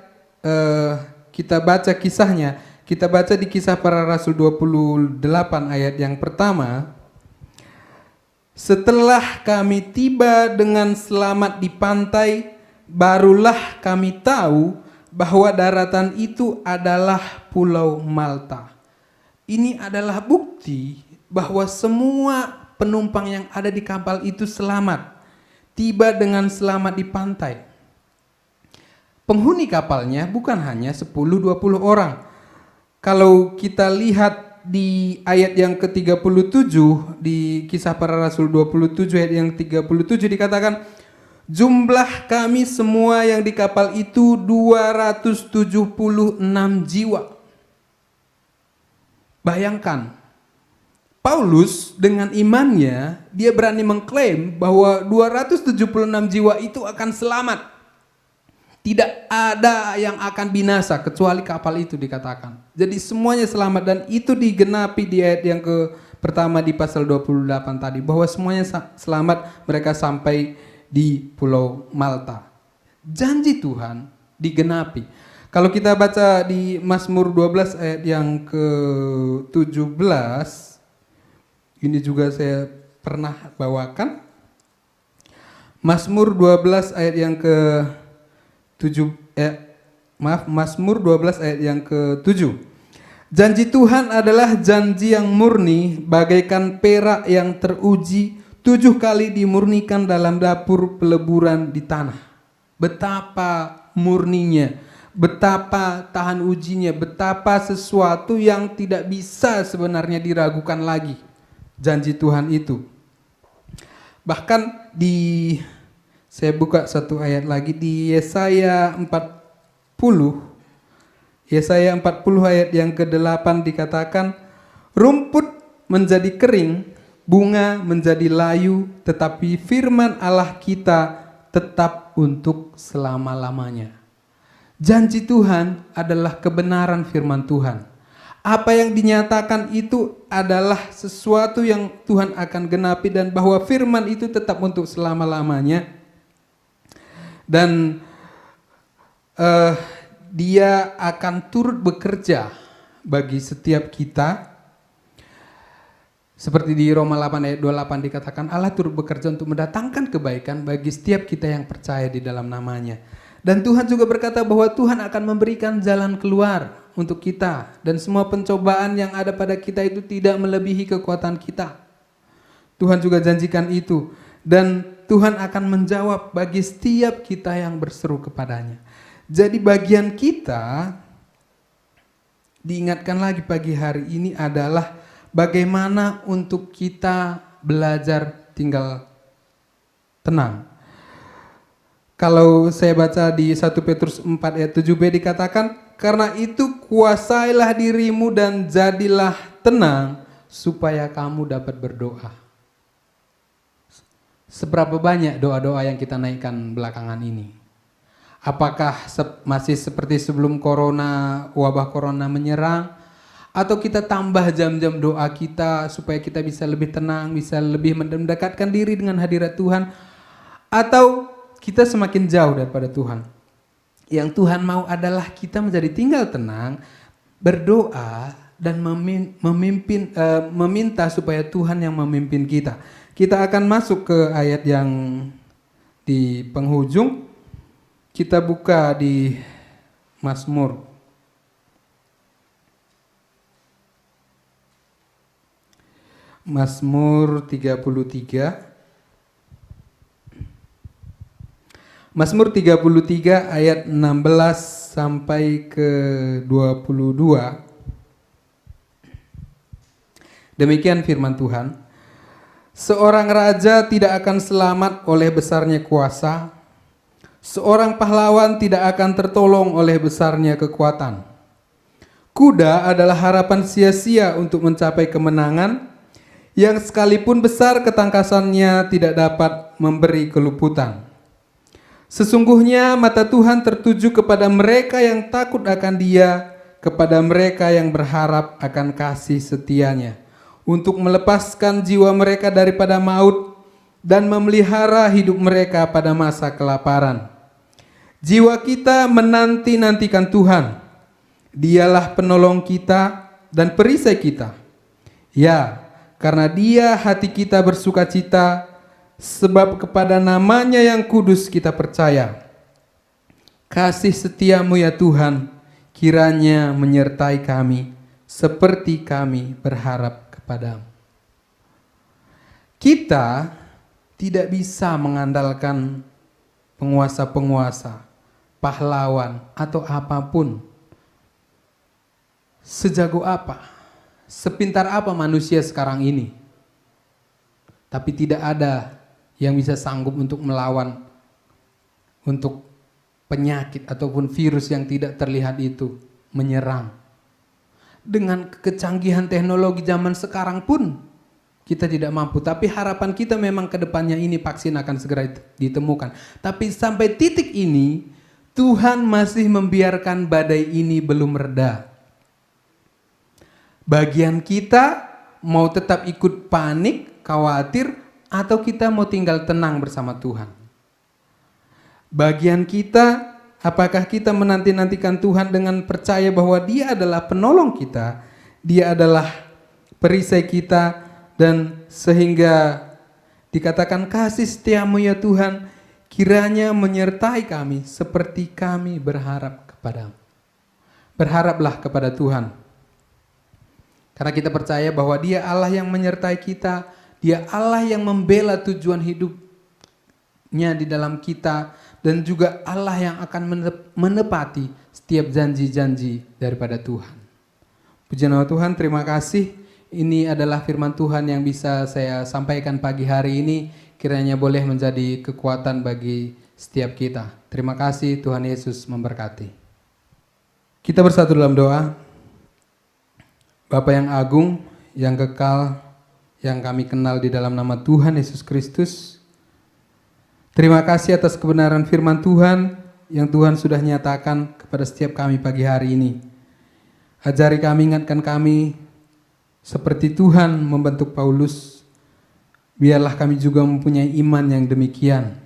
kita baca kisahnya, kita baca di Kisah Para Rasul 28 ayat yang pertama. Setelah kami tiba dengan selamat di pantai, barulah kami tahu bahwa daratan itu adalah Pulau Malta. Ini adalah bukti bahwa semua penumpang yang ada di kapal itu selamat, tiba dengan selamat di pantai. penghuni kapalnya bukan hanya 10-20 orang. Kalau kita lihat di ayat yang ke-37 di Kisah Para Rasul 27 ayat yang 37 dikatakan, jumlah kami semua yang di kapal itu 276 jiwa. Bayangkan, Paulus dengan imannya, dia berani mengklaim bahwa 276 jiwa itu akan selamat. Tidak ada yang akan binasa kecuali kapal itu dikatakan. Jadi semuanya selamat, dan itu digenapi di ayat yang pertama di pasal 28 tadi, bahwa semuanya selamat, mereka sampai di Pulau Malta. Janji Tuhan digenapi. Kalau kita baca di Mazmur 12 ayat yang ke-17, ini juga saya pernah bawakan. Mazmur 12 ayat yang Mazmur 12 ayat yang ke-7. Janji Tuhan adalah janji yang murni, bagaikan perak yang teruji, 7 kali dimurnikan dalam dapur peleburan di tanah. Betapa murninya, betapa tahan ujinya, betapa sesuatu yang tidak bisa sebenarnya diragukan lagi. Janji Tuhan itu. Bahkan saya buka satu ayat lagi di Yesaya 40. Yesaya 40 ayat yang ke-8 dikatakan, rumput menjadi kering, bunga menjadi layu, tetapi firman Allah kita tetap untuk selama-lamanya. Janji Tuhan adalah kebenaran firman Tuhan. Apa yang dinyatakan itu adalah sesuatu yang Tuhan akan genapi, dan bahwa firman itu tetap untuk selama-lamanya. Dan Dia akan turut bekerja bagi setiap kita. Seperti di Roma 8 ayat 28 dikatakan, Allah turut bekerja untuk mendatangkan kebaikan bagi setiap kita yang percaya di dalam namanya. Dan Tuhan juga berkata bahwa Tuhan akan memberikan jalan keluar untuk kita, dan semua pencobaan yang ada pada kita itu tidak melebihi kekuatan kita. Tuhan juga janjikan itu, dan Tuhan akan menjawab bagi setiap kita yang berseru kepadanya. Jadi bagian kita, diingatkan lagi pagi hari ini, adalah bagaimana untuk kita belajar tinggal tenang. Kalau saya baca di 1 Petrus 4 ayat 7b dikatakan, karena itu kuasailah dirimu dan jadilah tenang supaya kamu dapat berdoa. Seberapa banyak doa-doa yang kita naikkan belakangan ini? Apakah masih seperti sebelum wabah corona menyerang? Atau kita tambah jam-jam doa kita supaya kita bisa lebih tenang, bisa lebih mendekatkan diri dengan hadirat Tuhan? Atau kita semakin jauh daripada Tuhan? Yang Tuhan mau adalah kita menjadi tinggal tenang, berdoa, dan meminta supaya Tuhan yang memimpin kita. Kita akan masuk ke ayat yang di penghujung. Kita buka di Mazmur. Mazmur 33. Mazmur 33 ayat 16 sampai ke 22. Demikian firman Tuhan. Seorang raja tidak akan selamat oleh besarnya kuasa. Seorang pahlawan tidak akan tertolong oleh besarnya kekuatan. Kuda adalah harapan sia-sia untuk mencapai kemenangan, yang sekalipun besar ketangkasannya tidak dapat memberi keluputan. Sesungguhnya mata Tuhan tertuju kepada mereka yang takut akan Dia, kepada mereka yang berharap akan kasih setianya, untuk melepaskan jiwa mereka daripada maut dan memelihara hidup mereka pada masa kelaparan. Jiwa kita menanti-nantikan Tuhan. Dialah penolong kita dan perisai kita. Ya, karena Dia hati kita bersukacita, sebab kepada namanya yang kudus kita percaya. Kasih setiamu ya Tuhan, kiranya menyertai kami, seperti kami berharap kepadamu. Kita tidak bisa mengandalkan penguasa-penguasa, pahlawan, atau apapun. Sejago apa, sepintar apa manusia sekarang ini, tapi tidak ada yang bisa sanggup untuk melawan untuk penyakit ataupun virus yang tidak terlihat itu menyerang. Dengan kecanggihan teknologi zaman sekarang pun kita tidak mampu, tapi harapan kita memang ke depannya ini vaksin akan segera ditemukan. Tapi sampai titik ini Tuhan masih membiarkan badai ini belum reda. Bagian kita mau tetap ikut panik, khawatir, atau kita mau tinggal tenang bersama Tuhan. Bagian kita, apakah kita menanti-nantikan Tuhan dengan percaya bahwa Dia adalah penolong kita, Dia adalah perisai kita, dan sehingga dikatakan kasih setiamu ya Tuhan, kiranya menyertai kami seperti kami berharap kepadamu. Berharaplah kepada Tuhan. Karena kita percaya bahwa Dia Allah yang menyertai kita, Dia Allah yang membela tujuan hidupnya di dalam kita, dan juga Allah yang akan menepati setiap janji-janji daripada Tuhan. Puji nama Tuhan, terima kasih. Ini adalah firman Tuhan yang bisa saya sampaikan pagi hari ini. Kiranya boleh menjadi kekuatan bagi setiap kita. Terima kasih, Tuhan Yesus memberkati. Kita bersatu dalam doa. Bapa yang agung, yang kekal, yang kami kenal di dalam nama Tuhan Yesus Kristus. Terima kasih atas kebenaran firman Tuhan yang Tuhan sudah nyatakan kepada setiap kami pagi hari ini. Ajari kami, ingatkan kami seperti Tuhan membentuk Paulus. Biarlah kami juga mempunyai iman yang demikian,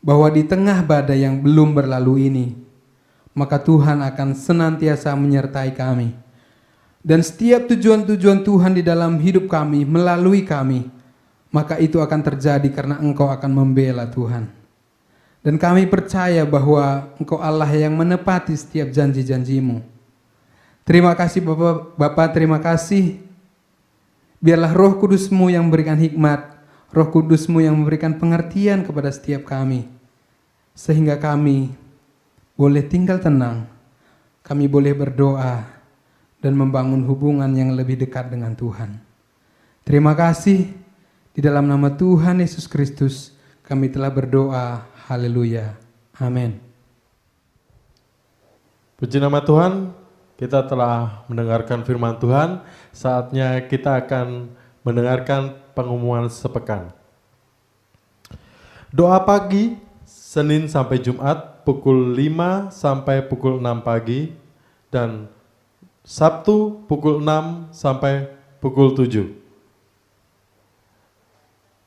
bahwa di tengah badai yang belum berlalu ini, maka Tuhan akan senantiasa menyertai kami. Dan setiap tujuan-tujuan Tuhan di dalam hidup kami, melalui kami, maka itu akan terjadi karena Engkau akan membela Tuhan. Dan kami percaya bahwa Engkau Allah yang menepati setiap janji-janji-Mu. Terima kasih Bapa, terima kasih. Biarlah Roh Kudus-Mu yang memberikan hikmat, Roh Kudus-Mu yang memberikan pengertian kepada setiap kami, sehingga kami boleh tinggal tenang, kami boleh berdoa, dan membangun hubungan yang lebih dekat dengan Tuhan. Terima kasih, di dalam nama Tuhan Yesus Kristus kami telah berdoa. Haleluya. Amin. Puji nama Tuhan, kita telah mendengarkan firman Tuhan. Saatnya kita akan mendengarkan pengumuman sepekan. Doa pagi Senin sampai Jumat pukul 5 sampai pukul 6 pagi, dan Sabtu pukul 6 sampai pukul 7.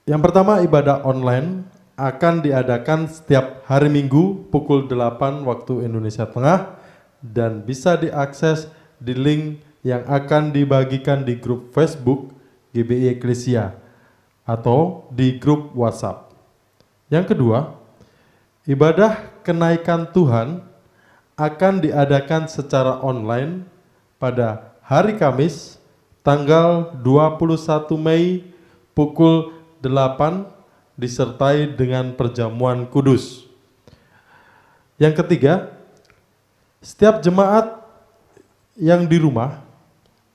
Yang pertama, ibadah online akan diadakan setiap hari Minggu pukul 8 waktu Indonesia Tengah, dan bisa diakses di link yang akan dibagikan di grup Facebook GBI Eklesia atau di grup WhatsApp. Yang kedua, ibadah kenaikan Tuhan akan diadakan secara online pada hari Kamis tanggal 21 Mei pukul 8 disertai dengan perjamuan kudus. Yang ketiga, setiap jemaat yang di rumah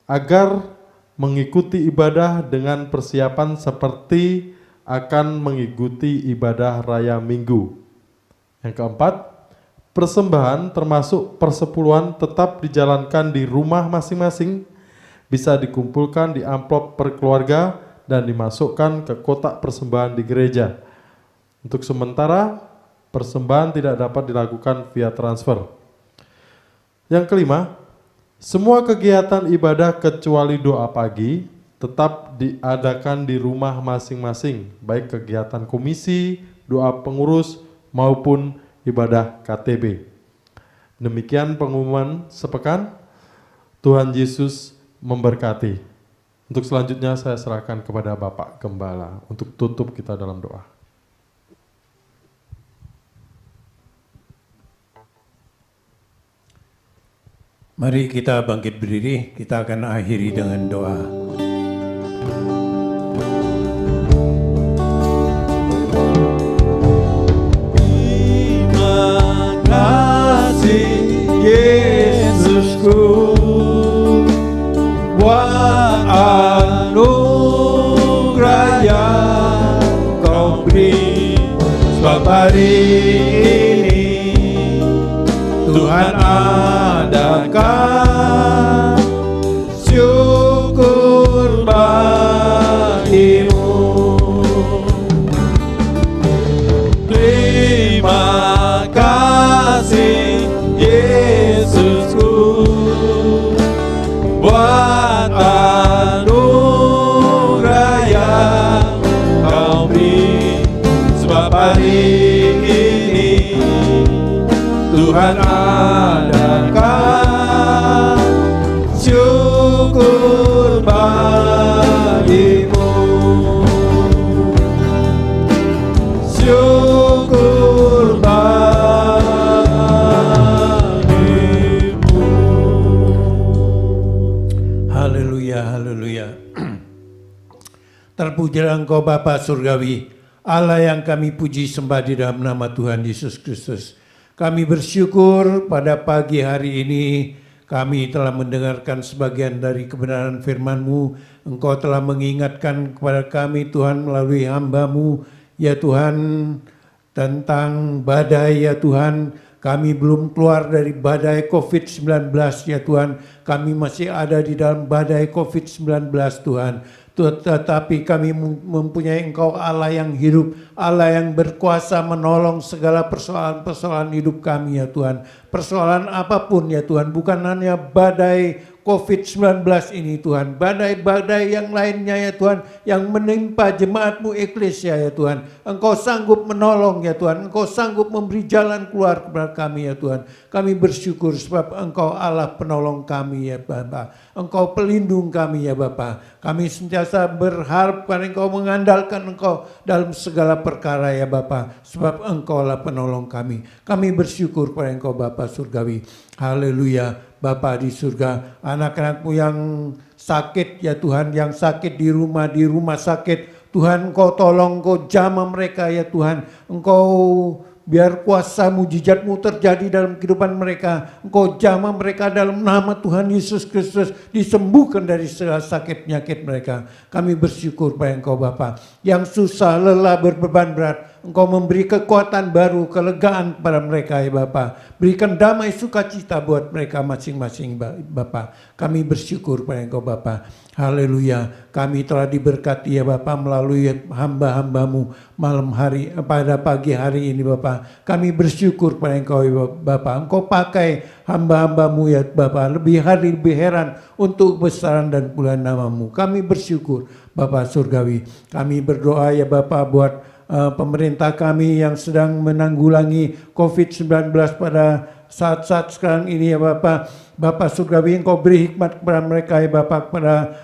agar mengikuti ibadah dengan persiapan seperti akan mengikuti ibadah raya Minggu. Yang keempat, persembahan termasuk persepuluhan tetap dijalankan di rumah masing-masing, bisa dikumpulkan di amplop per keluarga dan dimasukkan ke kotak persembahan di gereja. Untuk sementara, persembahan tidak dapat dilakukan via transfer. Yang kelima, semua kegiatan ibadah kecuali doa pagi tetap diadakan di rumah masing-masing, baik kegiatan komisi, doa pengurus, maupun ibadah KTB. Demikian pengumuman sepekan. Tuhan Yesus memberkati. Untuk selanjutnya saya serahkan kepada Bapak Gembala untuk tutup kita dalam doa. Mari kita bangkit berdiri, kita akan akhiri dengan doa. Iman Yesusku, buat anugerah yang Kau beri. Sebab hari ini Tuhan adakan syukur bagimu. Terima kasih Yesusku, buat anugerah yang Kau beri. Sebab hari ini Tuhan adakan syukur bagimu. Syukur bagimu. Haleluya, haleluya. Terpujilah Engkau Bapa Surgawi, Allah yang kami puji sembah di dalam nama Tuhan Yesus Kristus. Kami bersyukur pada pagi hari ini kami telah mendengarkan sebagian dari kebenaran firman-Mu. Engkau telah mengingatkan kepada kami Tuhan melalui hamba-Mu, ya Tuhan, tentang badai, ya Tuhan. Kami belum keluar dari badai COVID-19, ya Tuhan. Kami masih ada di dalam badai COVID-19, Tuhan. Tetapi kami mempunyai Engkau Allah yang hidup, Allah yang berkuasa menolong segala persoalan-persoalan hidup kami, ya Tuhan. Persoalan apapun, ya Tuhan, bukan hanya badai COVID-19 ini, Tuhan. Badai-badai yang lainnya, ya Tuhan, yang menimpa jemaat-Mu eklesia, ya Tuhan. Engkau sanggup menolong, ya Tuhan. Engkau sanggup memberi jalan keluar kepada kami, ya Tuhan. Kami bersyukur sebab Engkau Allah penolong kami, ya Bapa. Engkau pelindung kami, ya Bapa. Kami sentiasa berharap pada Engkau, mengandalkan Engkau dalam segala perkara, ya Bapa. Sebab Engkau lah penolong kami. Kami bersyukur pada Engkau Bapa Surgawi. Haleluya. Bapa di surga, anak-anak-Mu yang sakit, ya Tuhan, yang sakit di rumah sakit, Tuhan Engkau tolong, Engkau jamah mereka, ya Tuhan. Engkau biar kuasa mujizat-Mu terjadi dalam kehidupan mereka. Engkau jamah mereka dalam nama Tuhan Yesus Kristus, disembuhkan dari segala sakit penyakit mereka. Kami bersyukur pada Engkau Bapa, yang susah, lelah, berbeban berat, Engkau memberi kekuatan baru, kelegaan kepada mereka, ya Bapa. Berikan damai sukacita buat mereka masing-masing, Bapa. Kami bersyukur pada Engkau Bapa. Haleluya. Kami telah diberkati, ya Bapa, melalui hamba-hamba-Mu malam hari, pada pagi hari ini, Bapa. Kami bersyukur pada Engkau, ya Bapa. Engkau pakai hamba-hamba-Mu, ya Bapa, lebih hari lebih heran untuk besaran dan pulaan nama-Mu. Kami bersyukur, Bapa Surgawi. Kami berdoa, ya Bapa, buat pemerintah kami yang sedang menanggulangi COVID-19 pada saat-saat sekarang ini, ya Bapa. Bapa Surgawi, Engkau beri hikmat kepada mereka, ya Bapa, kepada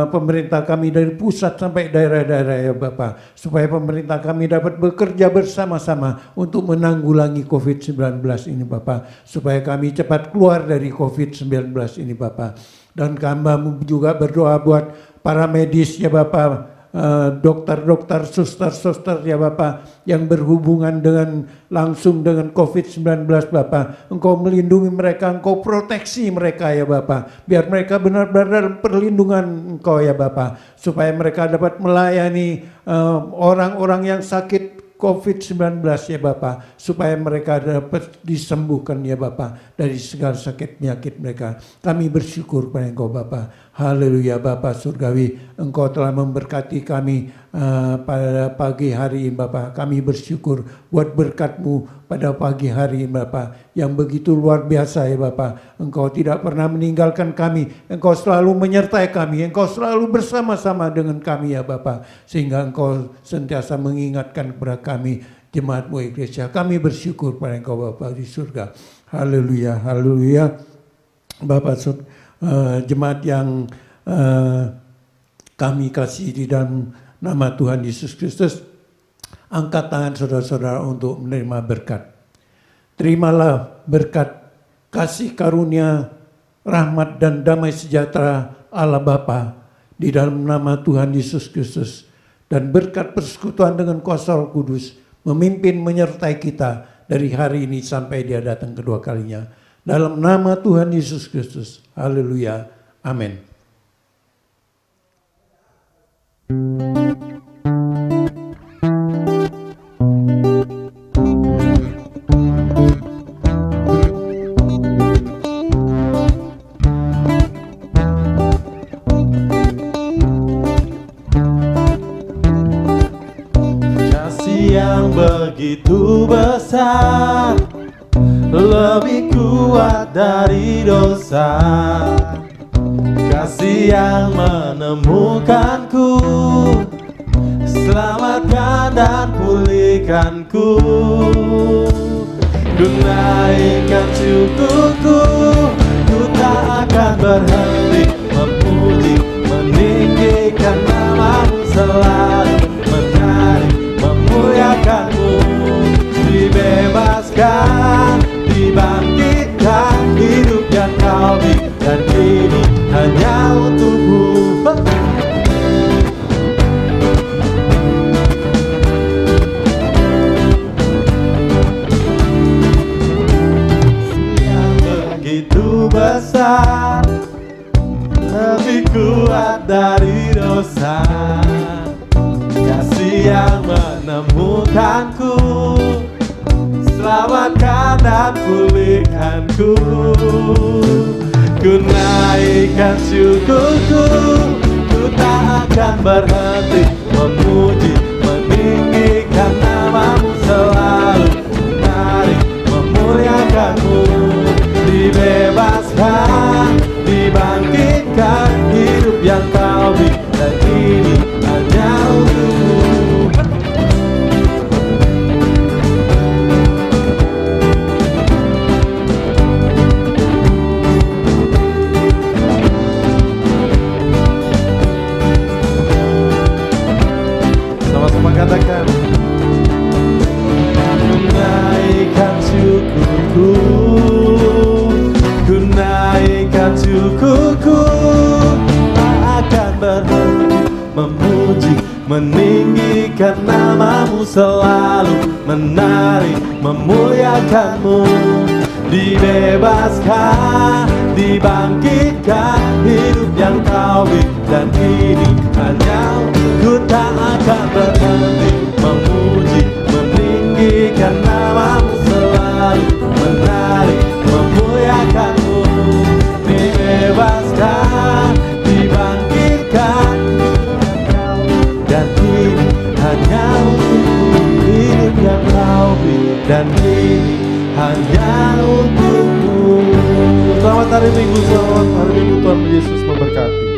pemerintah kami dari pusat sampai daerah-daerah, ya Bapa. Supaya pemerintah kami dapat bekerja bersama-sama untuk menanggulangi COVID-19 ini, Bapa. Supaya kami cepat keluar dari COVID-19 ini, Bapa. Dan kami juga berdoa buat para medis, ya Bapa, dokter-dokter, suster-suster, ya Bapa, yang berhubungan langsung dengan COVID-19, Bapa. Engkau melindungi mereka, Engkau proteksi mereka, ya Bapa. Biar mereka benar-benar dalam perlindungan Engkau, ya Bapa. Supaya mereka dapat melayani orang-orang yang sakit COVID-19, ya Bapa. Supaya mereka dapat disembuhkan, ya Bapa, dari segala sakit penyakit mereka. Kami bersyukur pada Engkau Bapa. Haleluya. Bapa Surgawi, Engkau telah memberkati kami pada pagi hari ini, Bapa. Kami bersyukur buat berkat-Mu pada pagi hari ini, Bapa, yang begitu luar biasa, ya Bapa. Engkau tidak pernah meninggalkan kami. Engkau selalu menyertai kami. Engkau selalu bersama-sama dengan kami, ya Bapa. Sehingga Engkau sentiasa mengingatkan kepada kami, jemaat-Mu eklesia. Kami bersyukur pada Engkau Bapa di surga. Haleluya, haleluya. Bapa jemaat yang kami kasih di dalam nama Tuhan Yesus Kristus, angkat tangan saudara-saudara untuk menerima berkat. Terimalah berkat kasih karunia, rahmat dan damai sejahtera Allah Bapa di dalam nama Tuhan Yesus Kristus, dan berkat persekutuan dengan kuasa Roh Kudus memimpin menyertai kita dari hari ini sampai Dia datang kedua kalinya. Dalam nama Tuhan Yesus Kristus. Haleluya. Amin. Kasih yang begitu besar, lebih kuat dari dosa. Kasih yang menemukanku, selamatkan dan pulihkanku. Ku naikkan syukurku, ku tak akan berhenti memuji, meninggikan namamu selalu, menari, memuliakanmu. Dibebaskan, dibangkitkan, hidup yang kau beri, dan ini hanya untukmu. Yang begitu besar, lebih kuat dari dosa. Kasih yang menemukanku, selamatkan dan pulihkanku. Ku naikkan syukurku, ku tak akan berhenti memuji, meninggikan namamu selalu, menari, memuliakanmu. Dibebaskan, dibangkitkan, hidup yang kau beri, dan ini hanya untukmu. Sama-sama katakan. Ku naikkan syukurku, ku naikkan syukurku, tak akan berhenti memuji, meninggikan namamu selalu, menari, memuliakanmu. Dibebaskan, dibangkitkan, hidup yang kau beri, dan ini hanya ku tak akan berhenti memuji, meninggikan namamu selalu, menari, memuliakanmu. Dibebaskan, dibangkitkan, dan ini hanya untukmu, hidup yang kau beri, dan ini hanya untukmu. Selamat hari Minggu, selamat hari Minggu, Tuhan Yesus memberkati.